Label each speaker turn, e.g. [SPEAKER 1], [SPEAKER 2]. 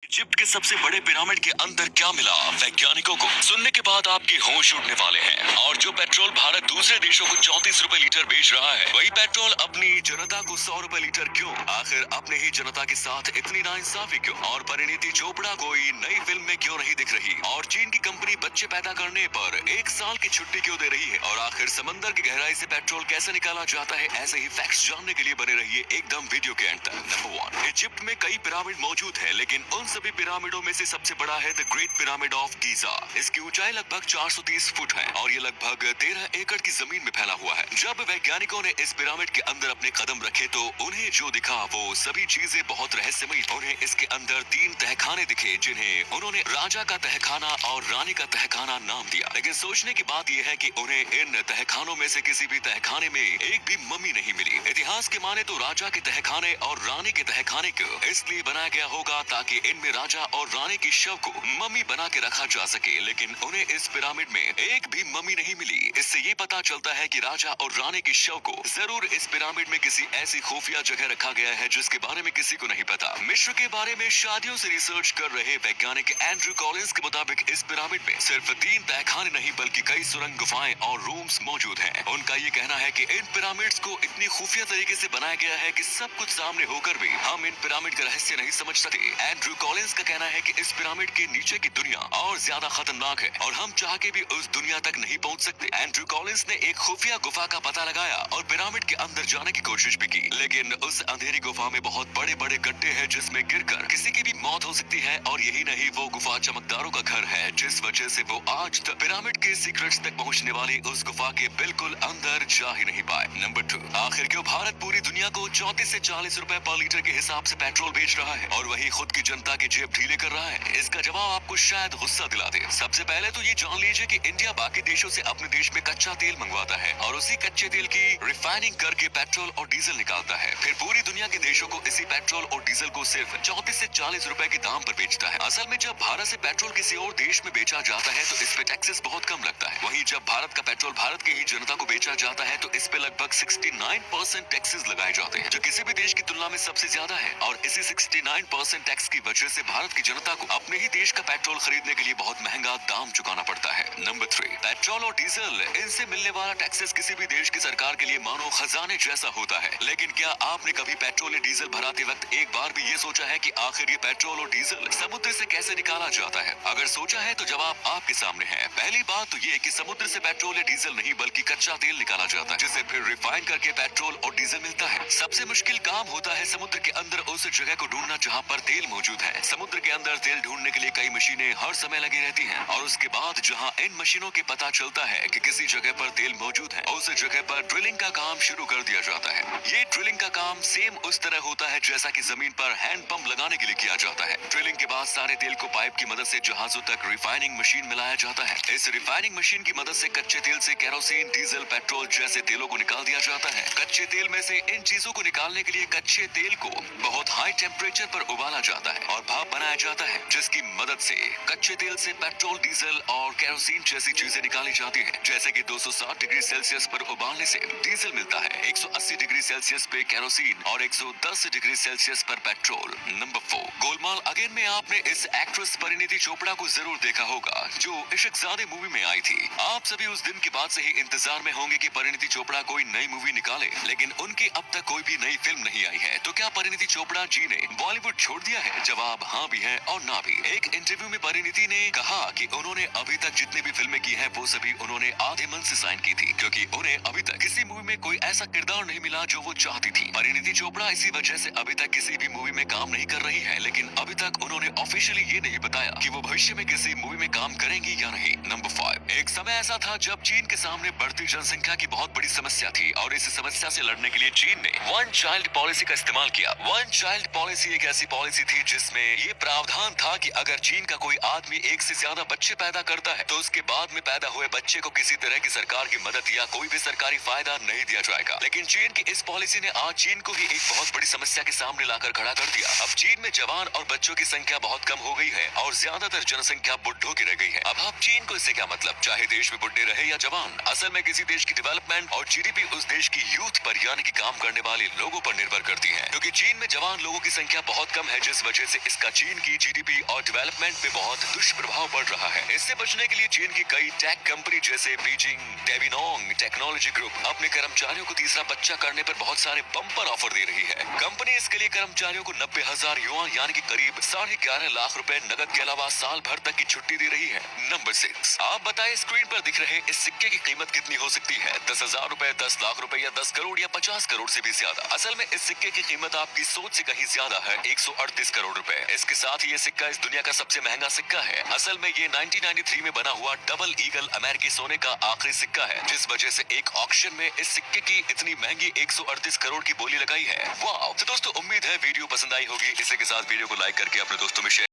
[SPEAKER 1] Egypt के सबसे बड़े पिरामिड के अंदर क्या मिला वैज्ञानिकों को, सुनने के बाद आपके होश उड़ने वाले हैं। और जो पेट्रोल भारत दूसरे देशों को 34 रुपए लीटर बेच रहा है, वही पेट्रोल अपनी जनता को 100 रुपए लीटर क्यों? आखिर अपने ही जनता के साथ इतनी नाइंसाफी क्यों? और परिणीति चोपड़ा कोई नई फिल्म में क्यों नहीं दिख रही? और चीन की कंपनी बच्चे पैदा करने पर 1 साल की छुट्टी क्यों दे रही है? और आखिर समंदर की गहराई से पेट्रोल कैसे निकाला जाता है? ऐसे ही फैक्ट्स जानने के लिए बने रहिए एकदम वीडियो के अंत तक। नंबर 1, इजिप्ट में कई पिरामिड मौजूद है, लेकिन उन सभी पिरामिडों में से सबसे बड़ा है the great pyramid of Giza. इसकी ऊंचाई लगभग 430 फुट है और ये लगभग 13 एकड़ की जमीन में फैला हुआ है। जब वैज्ञानिकों ने इस पिरामिड के अंदर अपने कदम रखे तो उन्हें जो दिखा वो सभी चीजें बहुत रहस्यमयी। उन्हें इसके अंदर 3 तहखाने दिखे, जिन्हें उन्होंने राजा का तहखाना और रानी का तहखाना नाम दिया। लेकिन सोचने की बात यह है कि उन्हें इन तहखानों में से किसी भी तहखाने में एक भी मम्मी नहीं मिली। इतिहास के माने तो राजा के तहखाने और रानी के तहखाने को इसलिए बनाया गया होगा ताकि इनमें राजा और रानी की शव को मम्मी बना के रखा जा सके, लेकिन उन्हें इस पिरामिड में एक भी मम्मी नहीं मिली। इससे ये पता चलता है कि राजा और रानी की शव को जरूर इस पिरामिड में किसी ऐसी खुफिया जगह रखा गया है जिसके बारे में किसी को नहीं पता। मिस्र के बारे में शादियों से रिसर्च कर रहे वैज्ञानिक एंड्रू कॉलिंस के मुताबिक इस पिरामिड में सिर्फ 3 तहखाने नहीं बल्कि कई सुरंग, गुफाएं और रूम्स मौजूद हैं। उनका ये कहना है कि इन पिरामिड्स को इतनी खुफिया तरीके से बनाया गया है कि सब कुछ सामने होकर भी हम इन पिरामिड का रहस्य नहीं समझ सके। एंड्रू कॉलिंस का कहना है कि इस पिरामिड के नीचे की दुनिया और ज्यादा खतरनाक है और हम चाह के भी उस दुनिया तक नहीं पहुंच सकते। एंड्रू कॉलिंस ने एक खुफिया गुफा का पता लगाया और पिरामिड के अंदर जाने की कोशिश भी की, लेकिन उस अंधेरी गुफा में बहुत बड़े बड़े गड्ढे हैं जिसमें गिरकर किसी की भी मौत हो सकती है। और यही नहीं, वो गुफा चमकदारों का घर है, जिस वजह से वो आज तक पिरामिड के सीक्रेट्स तक पहुंचने वाली उस गुफा के बिल्कुल अंदर जा ही नहीं पाए। नंबर 2, आखिर क्यों भारत पूरी दुनिया को 34 से 40 रुपए पर लीटर के हिसाब से पेट्रोल बेच रहा है और वही खुद की जनता की जेब ढीले कर रहा है? इसका जवाब आपको शायद गुस्सा दिला दे। सबसे पहले तो ये जान लीजिए कि इंडिया बाकी देशों से अपने देश में कच्चा तेल मंगवाता है और उसी कच्चे तेल की रिफाइनिंग करके पेट्रोल और डीजल निकालता है। फिर पूरी दुनिया के देशों को इसी पेट्रोल और डीजल को सिर्फ 34 से 40 रुपए के दाम पर बेचता है। असल में जब भारत से पेट्रोल किसी और देश में बेचा जाता है तो इस पे टैक्सेस बहुत कम लगता है। वहीं जब भारत का पेट्रोल भारत के ही जनता को बेचा जाता है तो इस पे लगभग 69% टैक्सेस लगाए जाते हैं, जो किसी भी देश की तुलना में सबसे ज्यादा है। और इसी 69% टैक्स की वजह से भारत की जनता को अपने ही देश का पेट्रोल खरीदने के लिए बहुत महंगा दाम चुकाना पड़ता है। नंबर 3, पेट्रोल और डीजल, इनसे मिलने वाला टैक्सेस किसी भी देश की सरकार के लिए मानो खजाने जैसा होता है। लेकिन क्या आपने कभी पेट्रोल या डीजल भराते वक्त एक बार भी ये सोचा है कि आखिर ये पेट्रोल और डीजल समुद्र से कैसे निकाला जाता है? अगर सोचा है तो जवाब आपके सामने है। पहली बात तो ये कि समुद्र से पेट्रोल या डीजल नहीं बल्कि कच्चा तेल निकाला जाता है, जिसे फिर रिफाइन करके पेट्रोल और डीजल मिलता है। सबसे मुश्किल काम होता है समुद्र के अंदर उस जगह को ढूंढना जहाँ पर तेल मौजूद है। समुद्र के अंदर तेल ढूंढने के लिए कई मशीनें हर समय लगी रहती हैं और उसके बाद जहाँ इन मशीनों के पता चलता है कि किसी जगह पर तेल मौजूद है, उस जगह पर ड्रिलिंग का काम शुरू कर दिया जाता है। ये ड्रिलिंग का काम सेम उस तरह होता है जैसा कि जमीन पर हैंड पंप लगाने के लिए किया जाता है। ड्रिलिंग के बाद सारे तेल को पाइप की मदद से जहाजों तक रिफाइनिंग मशीन मिलाया जाता है। इस रिफाइनिंग मशीन की मदद से कच्चे तेल से केरोसिन, डीजल, पेट्रोल जैसे तेलों को निकाल दिया जाता है। कच्चे तेल में से इन चीजों को निकालने के लिए कच्चे तेल को बहुत हाई टेम्परेचर पर उबाला जाता है और भाप बनाया जाता है, जिसकी मदद से कच्चे तेल से पेट्रोल, डीजल और केरोसिन जैसी चीजें निकाली जाती हैं। जैसे कि 260 डिग्री सेल्सियस पर उबालने से डीजल मिलता है, 180 डिग्री सेल्सियस पे केरोसिन और 110 डिग्री सेल्सियस पर पेट्रोल। नंबर 4, गोलमाल अगेन में आपने इस एक्ट्रेस परिणीति चोपड़ा को जरूर देखा होगा जो इश्कजादे मूवी में आई थी। आप सभी उस दिन के बाद से ही इंतजार में होंगे कि परिणीति चोपड़ा कोई नई मूवी निकाले, लेकिन उनकी अब तक कोई भी नई फिल्म नहीं आई है। तो क्या परिणीति चोपड़ा जी ने बॉलीवुड छोड़ दिया है? जवाब हाँ भी है और ना भी। एक इंटरव्यू में परिणीति ने कहा कि उन्होंने अभी तक जितनी भी फिल्में की हैं वो सभी उन्होंने आधे मन से साइन की थी, क्योंकि उन्हें अभी तक किसी मूवी में कोई ऐसा किरदार नहीं मिला जो वो चाहती थी। परिणीति चोपड़ा इसी वजह से अभी तक किसी भी मूवी में काम नहीं कर रही है, लेकिन अभी तक उन्होंने ऑफिशियली ये नहीं बताया कि वो भविष्य में किसी मूवी में काम करेंगी या नहीं। नंबर 5, एक समय ऐसा था जब चीन के सामने बढ़ती जनसंख्या की बहुत बड़ी समस्या थी और इस समस्या से लड़ने के लिए चीन ने वन चाइल्ड पॉलिसी का इस्तेमाल किया। वन चाइल्ड पॉलिसी एक ऐसी पॉलिसी थी जिसमें ये प्रावधान था कि अगर चीन का कोई आदमी एक से ज्यादा बच्चे पैदा करता है तो उसके बाद में पैदा हुए बच्चे को किसी तरह की सरकार की मदद या कोई भी सरकारी फायदा नहीं दिया जाएगा। लेकिन चीन की इस पॉलिसी ने आज चीन को ही एक बहुत बड़ी समस्या के सामने लाकर खड़ा कर दिया। अब चीन में जवान और बच्चों की संख्या बहुत कम हो गई है और ज्यादातर जनसंख्या बुढ़ों की रह गई है। अब आप चीन को इससे क्या मतलब, चाहे देश में बुढ़े रहे या जवान। असल में किसी देश की डेवलपमेंट और जीडीपी उस देश की यूथ पर यानी कि काम करने वाले लोगों पर निर्भर करती है, क्योंकि चीन में जवान लोगों की संख्या बहुत कम है, जिस वजह से इस जिसका चीन की जीडीपी और डेवलपमेंट पे बहुत दुष्प्रभाव पड़ रहा है। इससे बचने के लिए चीन की कई टेक कंपनी जैसे बीजिंग डेविनोंग टेक्नोलॉजी ग्रुप अपने कर्मचारियों को तीसरा बच्चा करने पर बहुत सारे बम्पर ऑफर दे रही है। कंपनी इसके लिए कर्मचारियों को 90,000 युआन यानी कि करीब 11.5 लाख रुपए नकद के अलावा साल भर तक की छुट्टी दे रही है। नंबर 6, आप बताएं स्क्रीन पर दिख रहे इस सिक्के की कीमत कितनी हो सकती है? 10,000 रुपए, 10 लाख रुपए या 10 करोड़ या 50 करोड़ से भी ज्यादा? असल में इस सिक्के की कीमत आपकी सोच से कहीं ज्यादा है, 138 करोड़ रुपए। इसके साथ ही ये सिक्का इस दुनिया का सबसे महंगा सिक्का है। असल में ये 1993 में बना हुआ डबल ईगल अमेरिकी सोने का आखिरी सिक्का है, जिस वजह से एक ऑक्शन में इस सिक्के की इतनी महंगी 138 करोड़ की बोली लगाई है। वाह! तो दोस्तों, उम्मीद है वीडियो पसंद आई होगी। इसी के साथ वीडियो को लाइक करके अपने दोस्तों में शेयर